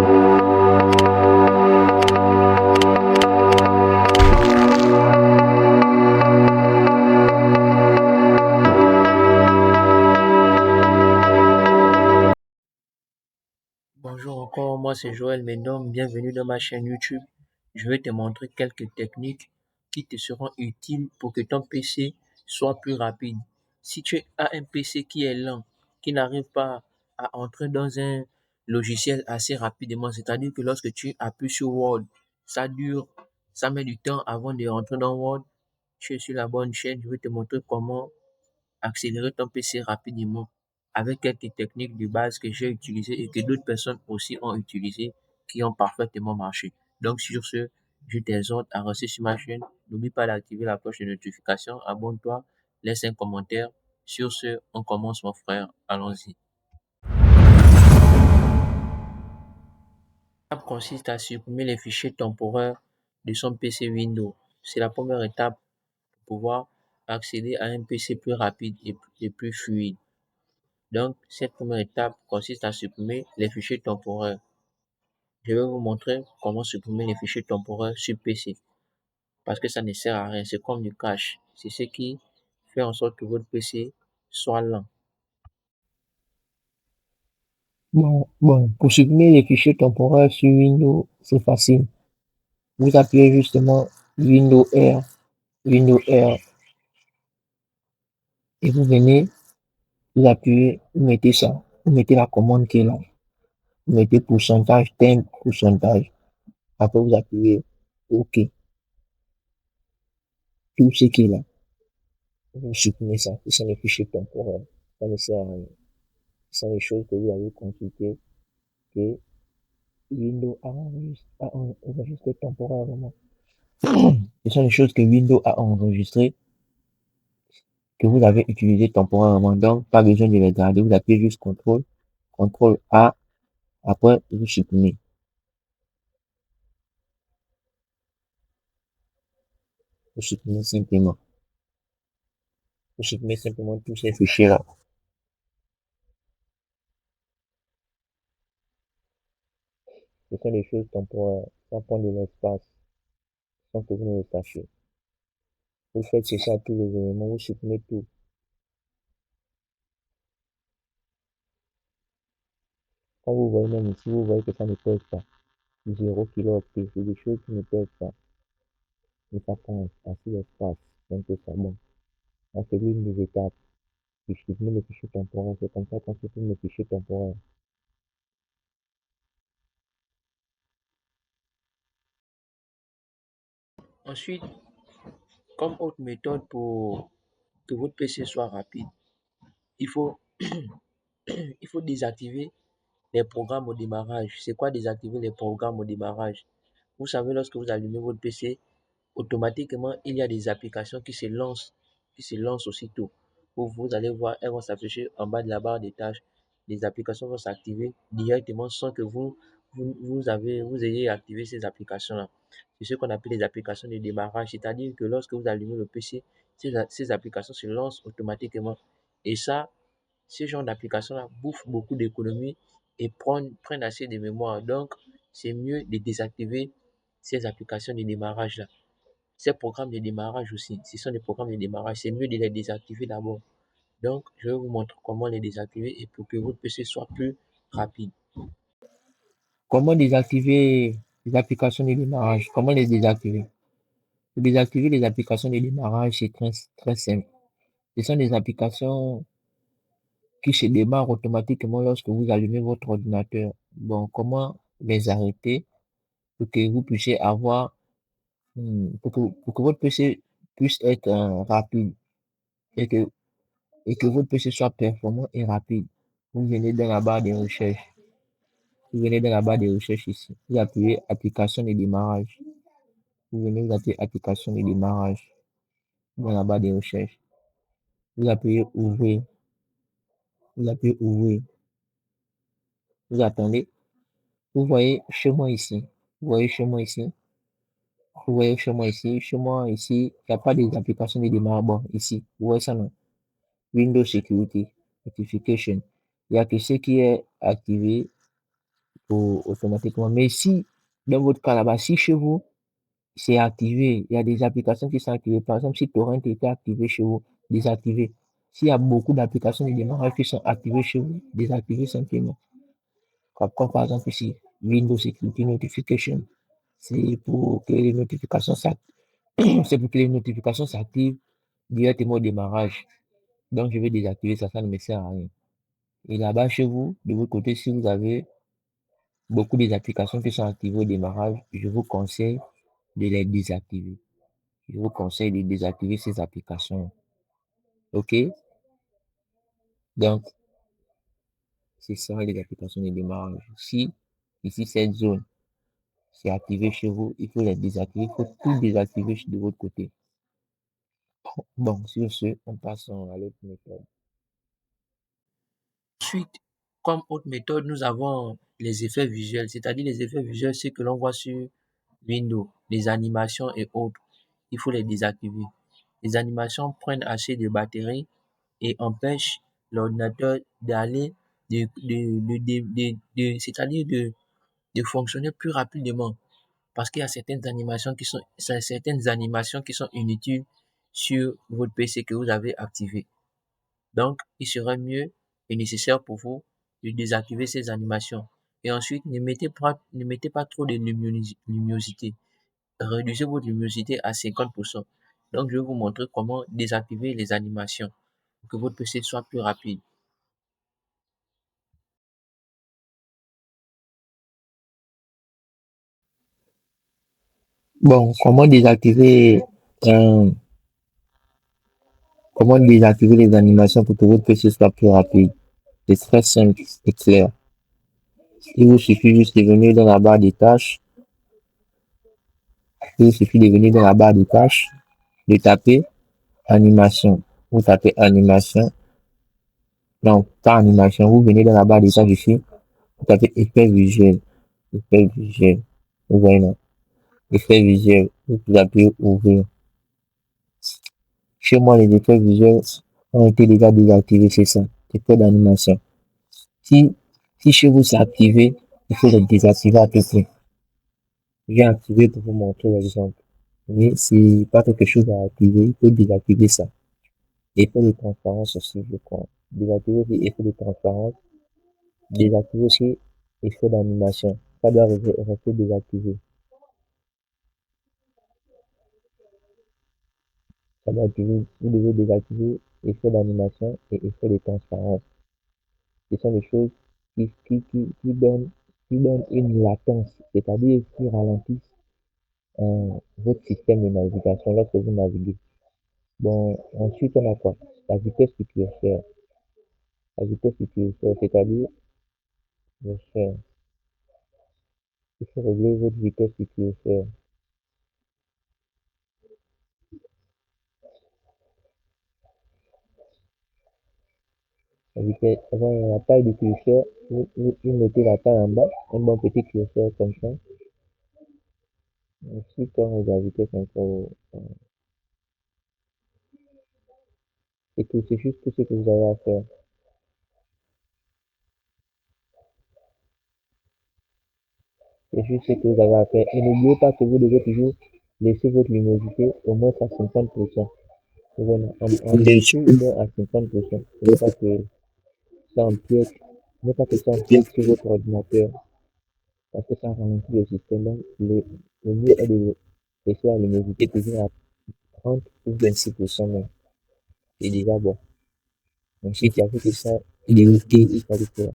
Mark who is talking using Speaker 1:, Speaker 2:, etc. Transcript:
Speaker 1: Bonjour encore, moi c'est Joël Médom, bienvenue dans ma chaîne YouTube. Je vais te montrer quelques techniques qui te seront utiles pour que ton PC soit plus rapide. Si tu as un PC qui est lent, qui n'arrive pas à entrer dans un logiciel assez rapidement, c'est-à-dire que lorsque tu appuies sur Word, ça dure, ça met du temps avant de rentrer dans Word, tu es sur la bonne chaîne, je vais te montrer comment accélérer ton PC rapidement avec quelques techniques de base que j'ai utilisées et que d'autres personnes aussi ont utilisées qui ont parfaitement marché. Donc sur ce, je t'exhorte à rester sur ma chaîne. N'oublie pas d'activer la cloche de notification. Abonne-toi, laisse un commentaire. Sur ce, on commence mon frère. Allons-y. L'étape consiste à supprimer les fichiers temporaires de son PC Windows. C'est la première étape pour pouvoir accéder à un PC plus rapide et plus fluide. Donc, cette première étape consiste à supprimer les fichiers temporaires. Je vais vous montrer comment supprimer les fichiers temporaires sur PC parce que ça ne sert à rien. C'est comme du cache. C'est ce qui fait en sorte que votre PC soit lent.
Speaker 2: Pour supprimer les fichiers temporaires sur Windows, c'est facile. Vous appuyez justement Windows R, et vous venez, vous appuyez, vous mettez ça, vous mettez la commande qui est là, vous mettez pourcentage, temp, pourcentage. Après, vous appuyez OK, tout ce qui est là. Vous supprimez ça, ce sont les fichiers temporaires. Ça ne sert à rien. Ce sont les choses que vous avez consultées, que Windows a enregistré temporairement. Ce sont les choses que Windows a enregistrées, que vous avez utilisées temporairement. Donc, pas besoin de les garder. Vous appuyez juste CTRL A, après, vous supprimez. Vous supprimez simplement. Vous supprimez simplement tous ces fichiers-là. Ce sont des choses temporaires. Ça prend de l'espace sans que vous ne le sachiez. Vous faites ça à tous les éléments, vous supprimez tout. Quand vous voyez même ici, vous voyez que ça ne pèse pas. 0 kilo-octet, c'est des choses qui ne pèsent pas. Mais ça prend assez d'espace. Donc c'est ça. Bon, ça c'est l'une des étapes. Puis supprimer les fichiers temporaires. C'est comme ça qu'on supprime les fichiers temporaires.
Speaker 1: Ensuite, comme autre méthode pour que votre PC soit rapide, il faut, il faut désactiver les programmes au démarrage. C'est quoi désactiver les programmes au démarrage? Vous savez, lorsque vous allumez votre PC, automatiquement, il y a des applications qui se lancent aussitôt. Vous allez voir, elles vont s'afficher en bas de la barre des tâches. Les applications vont s'activer directement sans que vous ayez activé ces applications-là. C'est ce qu'on appelle les applications de démarrage, c'est-à-dire que lorsque vous allumez le PC, ces applications se lancent automatiquement. Et ça, ces genres d'applications-là bouffent beaucoup d'économies et prennent assez de mémoire. Donc, c'est mieux de désactiver ces applications de démarrage-là. Ces programmes de démarrage aussi, ce sont des programmes de démarrage, c'est mieux de les désactiver d'abord. Donc, je vais vous montrer comment les désactiver et pour que votre PC soit plus rapide.
Speaker 2: Comment désactiver les applications de démarrage? Comment les désactiver? Pour désactiver les applications de démarrage, c'est très, très simple. Ce sont des applications qui se démarrent automatiquement lorsque vous allumez votre ordinateur. Bon, comment les arrêter pour que vous puissiez avoir, pour que votre PC puisse être rapide et que, et que votre PC soit performant et rapide? Vous venez dans la barre de recherche. Vous venez dans la barre de recherche ici. Vous appuyez application de démarrage. Vous venez vous appuyer application de démarrage dans la barre de recherche. Vous appuyez ouvrir. Vous appuyez ouvrir. Vous attendez. Vous voyez chez moi ici. Vous voyez chez moi ici. Vous voyez chez moi ici. Chez moi ici, il n'y a pas des applications de démarrage. Bon, ici. Vous voyez ça, non? Windows Security Notification. Il n'y a que ce qui est activé automatiquement. Mais si, dans votre cas là-bas, si chez vous, c'est activé, il y a des applications qui sont activées. Par exemple, si Torrent était activé chez vous, désactivé. S'il y a beaucoup d'applications de démarrage qui sont activées chez vous, désactivez simplement. Comme par exemple ici, Windows Security Notification. C'est pour que les notifications s'activent. C'est pour que les notifications s'activent directement au démarrage. Donc, je vais désactiver ça, ça ne me sert à rien. Et là-bas, chez vous, de votre côté, si vous avez beaucoup des applications qui sont activées au démarrage, je vous conseille de les désactiver. Je vous conseille de désactiver ces applications. OK? Donc, ce sera les applications de démarrage. Si ici, cette zone, c'est activé chez vous, il faut les désactiver. Il faut tout désactiver de votre côté. Bon, sur ce, on passe à l'autre méthode.
Speaker 1: Ensuite, comme autre méthode, nous avons les effets visuels, c'est-à-dire les effets visuels, c'est que l'on voit sur Windows, les animations et autres. Il faut les désactiver. Les animations prennent assez de batterie et empêchent l'ordinateur d'aller, c'est-à-dire de fonctionner plus rapidement. Parce qu'il y a certaines animations qui sont inutiles sur votre PC que vous avez activé. Donc, il serait mieux et nécessaire pour vous de désactiver ces animations. Et ensuite, ne mettez pas trop de luminosité. Réduisez votre luminosité à 50%. Donc, je vais vous montrer comment désactiver les animations pour que votre PC soit plus rapide.
Speaker 2: Bon, comment désactiver les animations pour que votre PC soit plus rapide? C'est très simple et clair. Il vous suffit juste de venir dans la barre des tâches. Il vous suffit de venir dans la barre des tâches, de taper animation. Vous tapez animation. Non, pas animation. Vous venez dans la barre des tâches ici. Vous tapez effet visuel. Effet visuel. Vous voyez là. Effet visuel. Vous appuyez ouvrir. Chez moi, les effets visuels ont été déjà désactivés, c'est ça. Effet d'animation. Si, si chez vous c'est activé, il faut le désactiver à tout prix. J'ai activé pour vous montrer l'exemple. Mais c'est pas quelque chose à activer, il faut désactiver ça. Effet de transparence aussi, je crois. Désactiver aussi effet de transparence. Désactiver aussi effet d'animation. Ça doit rester désactivé. Ça doit activer, vous devez désactiver effet d'animation et effet de transparence. Ce sont des choses qui donnent une latence, c'est-à-dire qui ralentissent votre système de navigation lorsque vous naviguez. Bon, ensuite, on a quoi? La vitesse du curseur. La vitesse du curseur, c'est-à-dire, bien sûr, il faut régler votre vitesse du curseur. La vitesse, avant la taille du curseur, vous mettez la taille en bas, un bon petit curseur comme ça. Ensuite, on regarde la vitesse encore. Et tout, c'est juste tout ce que vous avez à faire. C'est juste ce que vous avez à faire. Et n'oubliez pas que vous devez toujours laisser votre luminosité au moins à 50%. Voilà, en dessous ou à 50%. Ne pas que ça empiète, ne pas que ça empiète sur votre ordinateur. Parce que ça ralentit le système. Donc, le mieux est de laisser la luminosité toujours à 30 ou 26% même. C'est déjà bon. Ensuite, il y a que ça, il est OK, il faut le faire.